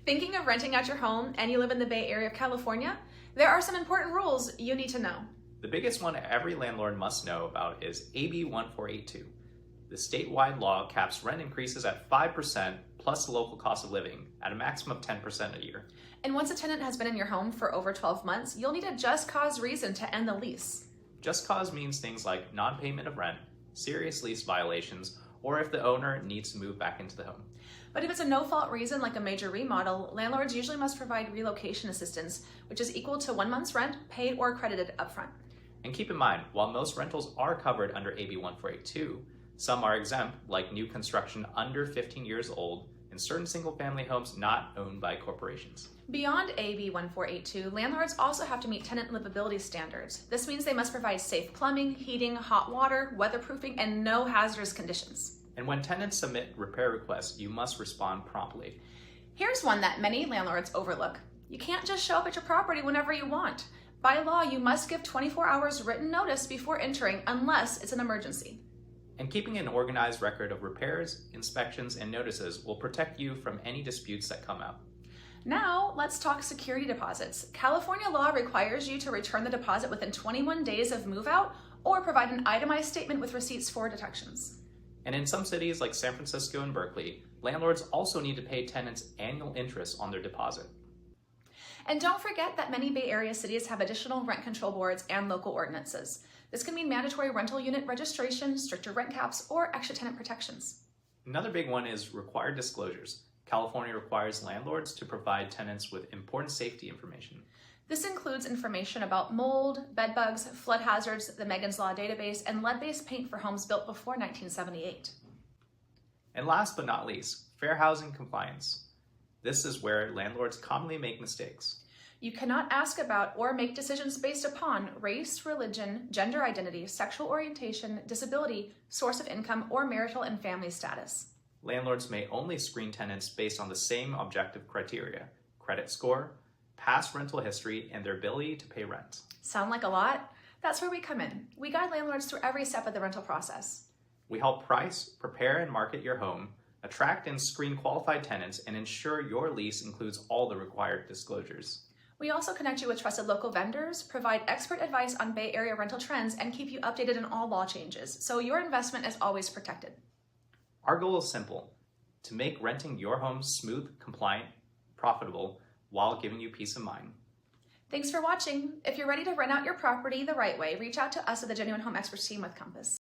Thinking of renting out your home and you live in the Bay Area of California? There are some important rules you need to know. The biggest one every landlord must know about is AB1482. The statewide law caps rent increases at 5% plus the local cost of living at a maximum of 10% a year. And once a tenant has been in your home for over 12 months, you'll need a just cause reason to end the lease. Just cause means things like non-payment of rent, serious lease violations, or if the owner needs to move back into the home. But if it's a no-fault reason like a major remodel, landlords usually must provide relocation assistance, which is equal to 1 month's rent paid or credited upfront. And keep in mind, while most rentals are covered under AB1482, some are exempt, like new construction under 15 years old and certain single-family homes not owned by corporations. Beyond AB 1482, landlords also have to meet tenant livability standards. This means they must provide safe plumbing, heating, hot water, weatherproofing, and no hazardous conditions. And when tenants submit repair requests, you must respond promptly. Here's one that many landlords overlook. You can't just show up at your property whenever you want. By law, you must give 24 hours written notice before entering unless it's an emergency. And keeping an organized record of repairs, inspections, and notices will protect you from any disputes that come up. Now, let's talk security deposits. California law requires you to return the deposit within 21 days of move-out or provide an itemized statement with receipts for deductions. And in some cities like San Francisco and Berkeley, landlords also need to pay tenants annual interest on their deposit. And don't forget that many Bay Area cities have additional rent control boards and local ordinances. This can mean mandatory rental unit registration, stricter rent caps, or extra tenant protections. Another big one is required disclosures. California requires landlords to provide tenants with important safety information. This includes information about mold, bed bugs, flood hazards, the Megan's Law database, and lead-based paint for homes built before 1978. And last but not least, fair housing compliance. This is where landlords commonly make mistakes. You cannot ask about or make decisions based upon race, religion, gender identity, sexual orientation, disability, source of income, or marital and family status. Landlords may only screen tenants based on the same objective criteria: credit score, past rental history, and their ability to pay rent. Sound like a lot? That's where we come in. We guide landlords through every step of the rental process. We help price, prepare, and market your home, attract and screen qualified tenants, and ensure your lease includes all the required disclosures. We also connect you with trusted local vendors, provide expert advice on Bay Area rental trends, and keep you updated on all law changes, so your investment is always protected. Our goal is simple: to make renting your home smooth, compliant, profitable, while giving you peace of mind. Thanks for watching. If you're ready to rent out your property the right way, reach out to us at the Genuine Home Experts team with Compass.